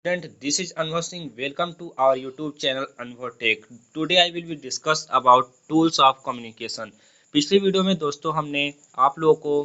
Student, this is Anwar Singh. Welcome to our YouTube channel Anwar Tech. Today I will be discuss about tools of communication. पिछली video में दोस्तों हमने आप लोगों को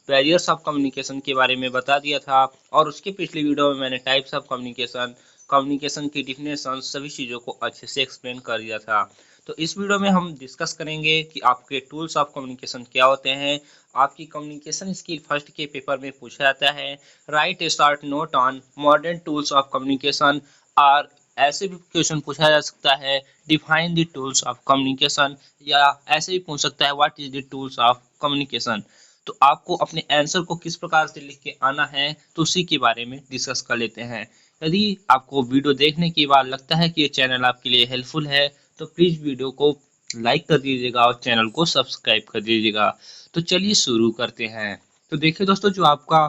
barriers of communication के बारे में बता दिया था और उसके पिछली वीडियो में मैंने टाइप्स ऑफ कम्युनिकेशन, कम्युनिकेशन की डिफिनेशन सभी चीज़ों को अच्छे से एक्सप्लेन कर दिया था। तो इस वीडियो में हम डिस्कस करेंगे कि आपके टूल्स ऑफ कम्युनिकेशन क्या होते हैं। आपकी कम्युनिकेशन स्किल फर्स्ट के पेपर में पूछा जाता है। Right A short note on modern tools of communication. और ऐसे भी क्वेश्चन पूछा जा सकता है, define the tools of communication, या ऐसे भी पूछ सकता है what is the tools of communication. तो आपको अपने आंसर को किस प्रकार से लिख के आना है तो उसी के बारे में डिस्कस कर लेते हैं। यदि आपको वीडियो देखने के बाद लगता है कि ये चैनल आपके लिए हेल्पफुल है तो प्लीज़ वीडियो को लाइक कर दीजिएगा और चैनल को सब्सक्राइब कर दीजिएगा। तो चलिए शुरू करते हैं। तो देखिए दोस्तों, जो आपका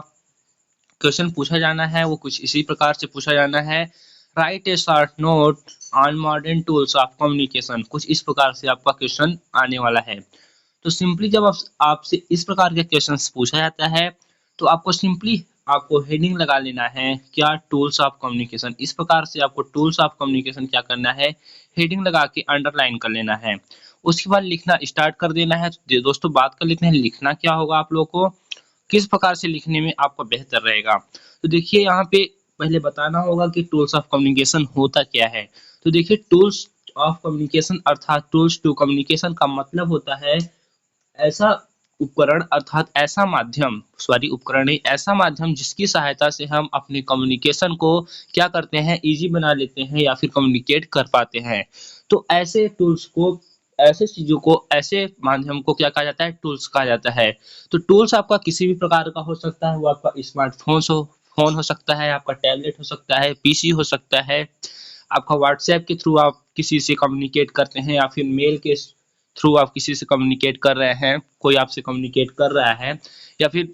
क्वेश्चन पूछा जाना है वो कुछ इसी प्रकार से पूछा जाना है। Right A short note on modern tools of communication. कुछ इस प्रकार से आपका क्वेश्चन आने वाला है। तो सिंपली जब आपसे इस प्रकार के क्वेश्चंस पूछा जाता है तो आपको सिंपली आपको हेडिंग लगा लेना है, क्या टूल्स ऑफ कम्युनिकेशन। इस प्रकार से आपको टूल्स ऑफ कम्युनिकेशन क्या करना है, हेडिंग लगा के अंडरलाइन कर लेना है। उसके बाद लिखना स्टार्ट कर देना है। तो दोस्तों बात कर लेते हैं लिखना क्या होगा, आप लोगों को किस प्रकार से लिखने में आपका बेहतर रहेगा। तो देखिए यहाँ पे पहले बताना होगा कि टूल्स ऑफ कम्युनिकेशन होता क्या है। तो देखिए टूल्स ऑफ कम्युनिकेशन अर्थात टूल्स टू कम्युनिकेशन का मतलब होता है ऐसा उपकरण अर्थात ऐसा माध्यम, सॉरी उपकरण नहीं, ऐसा माध्यम जिसकी सहायता से हम अपने कम्युनिकेशन को क्या करते हैं, इजी बना लेते हैं या फिर कम्युनिकेट कर पाते हैं। तो ऐसे टूल्स को, ऐसे चीजों को, ऐसे माध्यम को क्या कहा जाता है, टूल्स कहा जाता है। तो टूल्स आपका किसी भी प्रकार का हो सकता है, वो आपका स्मार्टफोन हो सकता है, आपका टैबलेट हो सकता है, पीसी हो सकता है, आपका व्हाट्सएप के थ्रू आप किसी से कम्युनिकेट करते हैं या फिर मेल के थ्रू आप किसी से कम्युनिकेट कर रहे हैं, कोई आपसे कम्युनिकेट कर रहा है, या फिर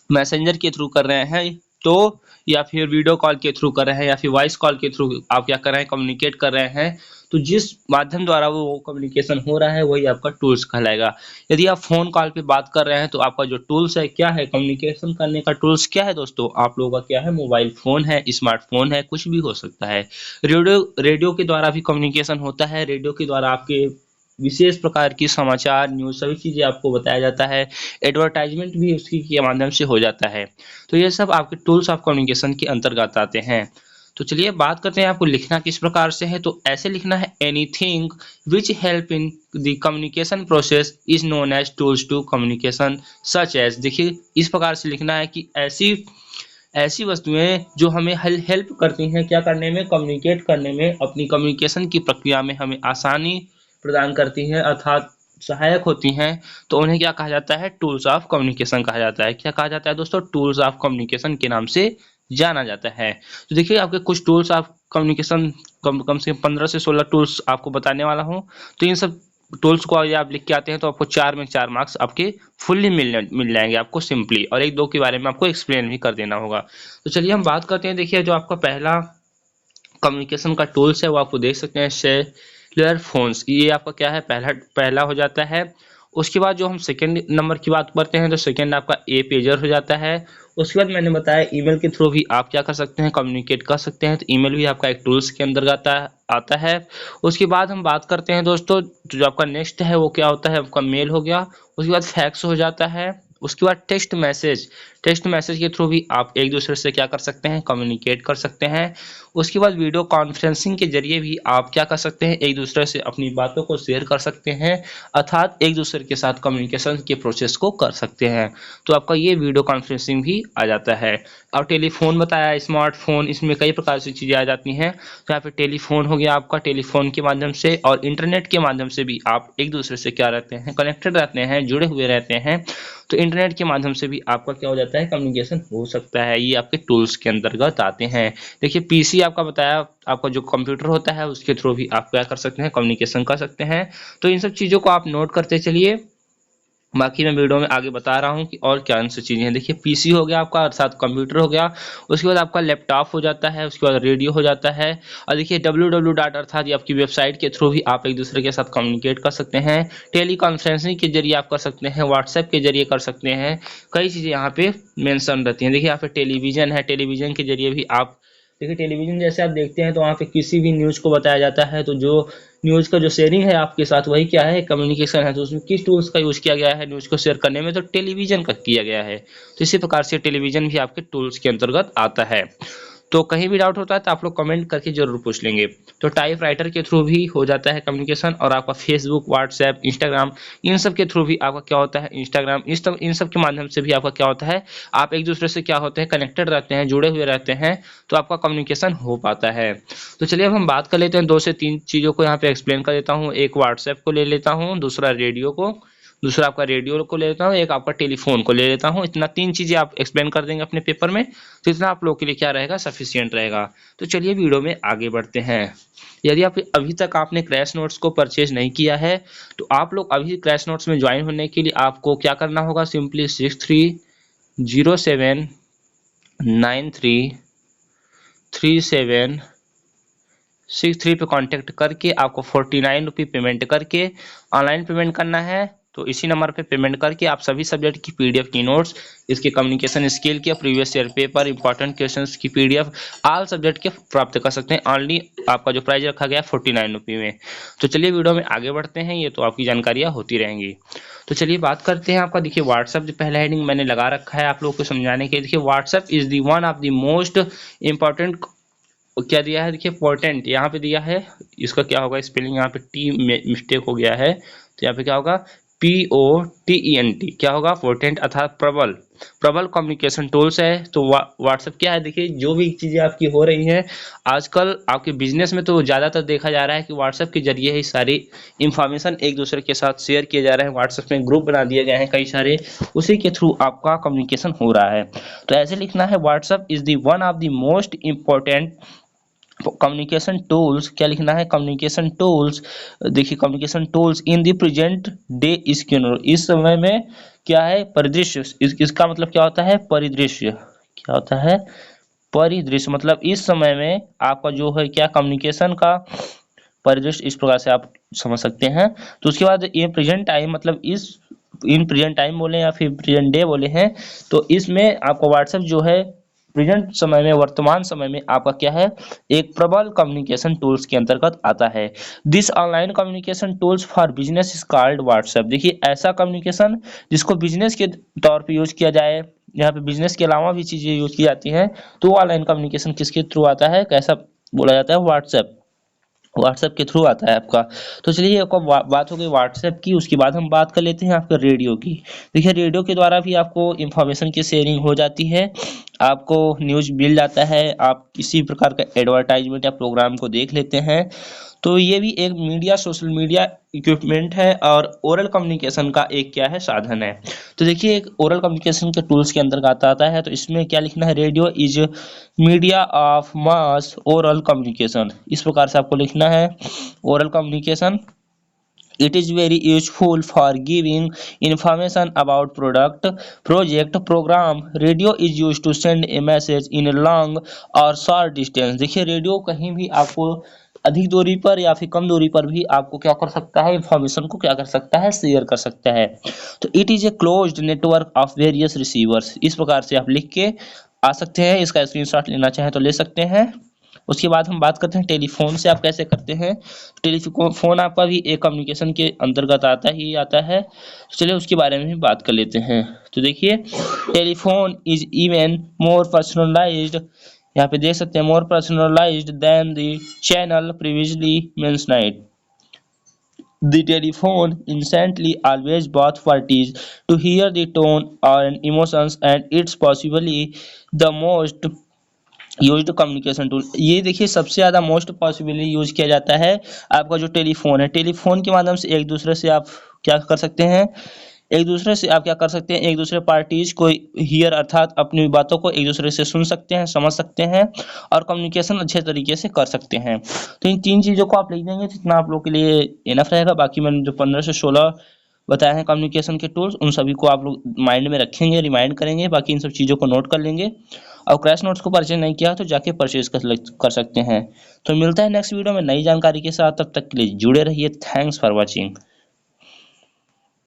मैसेंजर के थ्रू कर रहे हैं, तो या फिर वीडियो कॉल के थ्रू कर रहे हैं, या फिर वॉइस कॉल के थ्रू आप क्या कर रहे हैं, कम्युनिकेट कर रहे हैं। तो जिस माध्यम द्वारा वो कम्युनिकेशन हो रहा है वही आपका टूल्स कहलाएगा। यदि आप फोन कॉल पे बात कर रहे हैं तो आपका जो टूल्स है क्या है, कम्युनिकेशन करने का टूल्स क्या है दोस्तों, आप लोगों का क्या है, मोबाइल फोन है, स्मार्टफोन है, कुछ भी हो सकता है। रेडियो रेडियो के द्वारा भी कम्युनिकेशन होता है। रेडियो के द्वारा आपके विशेष प्रकार की समाचार, न्यूज़ सभी चीज़ें आपको बताया जाता है। एडवर्टाइजमेंट भी उसकी के माध्यम से हो जाता है। तो ये सब आपके टूल्स ऑफ कम्युनिकेशन के अंतर्गत आते हैं। तो चलिए बात करते हैं आपको लिखना किस प्रकार से है। तो ऐसे लिखना है, anything which help in the communication process is known as tools to communication such as. देखिए इस प्रकार से लिखना है कि ऐसी ऐसी वस्तुएं जो हमें हेल्प करती हैं क्या करने में, कम्युनिकेट करने में, अपनी कम्युनिकेशन की प्रक्रिया में हमें आसानी प्रदान करती हैं अर्थात सहायक होती हैं, तो उन्हें क्या कहा जाता है, टूल्स ऑफ कम्युनिकेशन कहा जाता है। क्या कहा जाता है दोस्तों, टूल्स ऑफ कम्युनिकेशन के नाम से जाना जाता है। तो देखिए आपके कुछ टूल्स ऑफ कम्युनिकेशन कम कम से कम 15 से 16 टूल्स आपको बताने वाला हूँ। तो इन सब टूल्स को यदि आप लिख के आते हैं तो आपको 4 में 4 मार्क्स आपके फुल्ली मिल जाएंगे आपको सिंपली, और एक दो के बारे में आपको एक्सप्लेन भी कर देना होगा। तो चलिए हम बात करते हैं। देखिए जो आपका पहला कम्युनिकेशन का टूल्स है वो आपको देख सकते हैं, सेलुलर फोन्स, ये आपका क्या है, पहला पहला हो जाता है। उसके बाद जो हम सेकंड नंबर की बात करते हैं तो सेकंड आपका ए पेजर हो जाता है। उसके बाद मैंने बताया ईमेल के थ्रू भी आप क्या कर सकते हैं, कम्युनिकेट कर सकते हैं, तो ईमेल भी आपका एक टूल्स के अंदर आता है। उसके बाद हम बात करते हैं दोस्तों, जो आपका नेक्स्ट है वो क्या होता है, आपका मेल हो गया। उसके बाद फैक्स हो जाता है। उसके बाद टेक्स्ट मैसेज के थ्रू भी आप एक दूसरे से क्या कर सकते हैं, कम्युनिकेट कर सकते हैं। उसके बाद वीडियो कॉन्फ्रेंसिंग के जरिए भी आप क्या कर सकते हैं, एक दूसरे से अपनी बातों को शेयर कर सकते हैं अर्थात एक दूसरे के साथ कम्युनिकेशन के प्रोसेस को कर सकते हैं। तो आपका ये वीडियो कॉन्फ्रेंसिंग भी आ जाता है। और टेलीफोन बताया, स्मार्टफोन, इसमें कई प्रकार से चीज़ें आ जाती हैं। तो यहाँ पे टेलीफोन हो गया आपका, टेलीफोन के माध्यम से और इंटरनेट के माध्यम से भी आप एक दूसरे से क्या रहते हैं, कनेक्टेड रहते हैं, जुड़े हुए रहते हैं। तो इंटरनेट के माध्यम से भी आपका क्या हो जाता है, कम्युनिकेशन हो सकता है। ये आपके टूल्स के अंतर्गत आते हैं। देखिए पीसी आपका बताया, आपका जो कंप्यूटर होता है उसके थ्रू भी आप क्या कर सकते हैं, कम्युनिकेशन कर सकते हैं। तो इन सब चीज़ों को आप नोट करते चलिए, बाकी मैं वीडियो में आगे बता रहा हूँ कि और क्या सी चीज़ें हैं। देखिए पीसी हो गया आपका अर्थात कंप्यूटर हो गया। उसके बाद आपका लैपटॉप हो जाता है। उसके बाद रेडियो हो जाता है। और देखिए www डॉट अर्थात ये आपकी वेबसाइट के थ्रू भी आप एक दूसरे के साथ कम्युनिकेट कर सकते हैं। टेली कॉन्फ्रेंसिंग के जरिए आप कर सकते हैं, व्हाट्सएप के जरिए कर सकते हैं। कई चीज़ें यहाँ पे मेंशन रहती हैं। देखिए यहाँ पे टेलीविजन है, टेलीविजन के जरिए भी आप देखिए टेलीविज़न जैसे आप देखते हैं तो वहाँ पे किसी भी न्यूज़ को बताया जाता है, तो जो न्यूज़ का जो शेयरिंग है आपके साथ वही क्या है, कम्युनिकेशन है। तो उसमें किस टूल्स का यूज़ किया गया है न्यूज़ को शेयर करने में, तो टेलीविज़न का किया गया है। तो इसी प्रकार से टेलीविज़न भी आपके टूल्स के अंतर्गत आता है। तो कहीं भी डाउट होता है तो आप लोग कमेंट करके जरूर पूछ लेंगे। तो टाइप राइटर के थ्रू भी हो जाता है कम्युनिकेशन, और आपका फेसबुक, व्हाट्सएप, इंस्टाग्राम, इन सब के थ्रू भी आपका क्या होता है, इंस्टाग्राम, इन सब के माध्यम से भी आपका क्या होता है, आप एक दूसरे से क्या होते हैं, कनेक्टेड रहते हैं, जुड़े हुए रहते हैं, तो आपका कम्युनिकेशन हो पाता है। तो चलिए अब हम बात कर लेते हैं, 2 से 3 चीज़ों को यहाँ पे एक्सप्लेन कर देता हूँ। एक व्हाट्सएप को ले लेता हूँ, दूसरा रेडियो को, दूसरा आपका रेडियो को ले लेता हूँ, एक आपका टेलीफोन को ले लेता हूँ। इतना 3 चीज़ें आप एक्सप्लेन कर देंगे अपने पेपर में, तो इतना आप लोगों के लिए क्या रहेगा, सफिशियंट रहेगा। तो चलिए वीडियो में आगे बढ़ते हैं। यदि आप अभी तक आपने क्रैश नोट्स को परचेज नहीं किया है, तो आप लोग अभी क्रैश नोट्स में ज्वाइन होने के लिए आपको क्या करना होगा, सिंपली 6307933763 पे कांटेक्ट करके आपको 49 रुपये पेमेंट करके ऑनलाइन पेमेंट करना है। तो इसी नंबर पे पेमेंट करके आप सभी सब्जेक्ट की पीडीएफ की नोट्स, इसके कम्युनिकेशन स्किल के previous year paper, important questions की पीडीएफ, ऑल सब्जेक्ट के प्राप्त कर सकते हैं। ऑनली आपका जो प्राइस रखा गया है 49 रुपये में। तो चलिए वीडियो में आगे बढ़ते हैं, ये तो आपकी जानकारियाँ होती रहेंगी। तो चलिए बात करते हैं आपका। देखिए व्हाट्सएप जो पहला हेडिंग मैंने लगा रखा है आप लोगों को समझाने के लिए। देखिए WhatsApp is the one of the most important, क्या दिया है, देखिए पोर्टेंट यहाँ पे दिया है, इसका क्या होगा स्पेलिंग, यहाँ पे टी मिस्टेक हो गया है, तो यहाँ पे क्या होगा, POTENT, क्या होगा, पोर्टेंट अर्थात प्रबल, प्रबल कम्युनिकेशन टूल्स है। तो व्हाट्सएप क्या है, देखिए जो भी चीज़ें आपकी हो रही हैं आजकल आपके बिजनेस में, तो ज़्यादातर देखा जा रहा है कि व्हाट्सएप के जरिए ही सारी इंफॉर्मेशन एक दूसरे के साथ शेयर किए जा रहे हैं। व्हाट्सएप में ग्रुप बना दिए गए हैं कई सारे, उसी के थ्रू आपका कम्युनिकेशन हो रहा है। तो ऐसे लिखना है, WhatsApp is the one of the most important communication tools, क्या लिखना है, कम्युनिकेशन टूल्स। देखिए communication tools in the present day इस समय में क्या है, परिदृश्य, इसका मतलब क्या होता है, परिदृश्य, क्या होता है, परिदृश्य, मतलब इस समय में आपका जो है क्या, कम्युनिकेशन का परिदृश्य, इस प्रकार से आप समझ सकते हैं। तो उसके बाद ये प्रेजेंट टाइम, मतलब इस इन प्रेजेंट टाइम बोले या फिर प्रेजेंट डे बोले हैं, तो इसमें आपका व्हाट्सएप जो है प्रेजेंट समय में, वर्तमान समय में आपका क्या है, एक प्रबल कम्युनिकेशन टूल्स के अंतर्गत आता है। This online communication tools for business is called WhatsApp. देखिए ऐसा कम्युनिकेशन जिसको बिजनेस के तौर पे यूज किया जाए, यहाँ पे बिजनेस के अलावा भी चीजें यूज की जाती हैं, तो ऑनलाइन कम्युनिकेशन किसके थ्रू आता है, कैसा बोला जाता है, व्हाट्सएप, व्हाट्सएप के थ्रू आता है आपका। तो चलिए आपको बात हो गई व्हाट्सएप की, उसके बाद हम बात कर लेते हैं आपका रेडियो की। देखिए रेडियो के द्वारा भी आपको इंफॉर्मेशन की शेयरिंग हो जाती है, आपको न्यूज़ मिल जाता है, आप किसी प्रकार का एडवर्टाइजमेंट या प्रोग्राम को देख लेते हैं। तो ये भी एक मीडिया, सोशल मीडिया इक्विपमेंट है और ओरल कम्युनिकेशन का एक क्या है, साधन है। तो देखिए एक ओरल कम्युनिकेशन के टूल्स के अंतर्गत आता है, तो इसमें क्या लिखना है, radio is media of mass oral communication, इस प्रकार से आपको लिखना है, oral communication. It is very useful for giving information about product, project, program. Radio is used to send a message in a long or short distance. देखिए radio कहीं भी आपको अधिक दूरी पर या फिर कम दूरी पर भी आपको क्या कर सकता है, इंफॉर्मेशन को क्या कर सकता है, शेयर कर सकता है। तो it is a closed network of various receivers, इस प्रकार से आप लिख के आ सकते हैं, इसका स्क्रीनशॉट लेना चाहें तो ले सकते हैं। उसके बाद हम बात करते हैं टेलीफोन से आप कैसे करते हैं। टेलीफोन आपका भी एक कम्युनिकेशन के अंतर्गत आता है। तो चलिए उसके बारे में भी बात कर लेते हैं। तो देखिए telephone is even more personalized, यहाँ पे देख सकते हैं, more personalized than the channel previously mentioned. The telephone instantly always both parties to hear the tone and emotions, and it's possibly the most used communication tool. ये देखिए सबसे ज़्यादा most possibly use किया जाता है आपका जो टेलीफोन है। टेलीफोन के माध्यम से एक दूसरे से आप क्या कर सकते हैं, एक दूसरे से आप क्या कर सकते हैं, एक दूसरे पार्टीज को हियर अर्थात अपनी बातों को एक दूसरे से सुन सकते हैं, समझ सकते हैं और कम्युनिकेशन अच्छे तरीके से कर सकते हैं। तो इन 3 चीज़ों को आप लिख देंगे जितना आप लोग के लिए इनफ रहेगा। बाकी मैंने जो 15 से 16 बताए हैं कम्युनिकेशन के टूल्स, उन सभी को आप लोग माइंड में रखेंगे, रिमाइंड करेंगे, बाकी इन सब चीज़ों को नोट कर लेंगे। और क्रैश नोट्स को परचेज नहीं किया तो जाके परचेज कर सकते हैं। तो मिलता है नेक्स्ट वीडियो में नई जानकारी के साथ, तब तक के लिए जुड़े रहिए। Thanks for watching.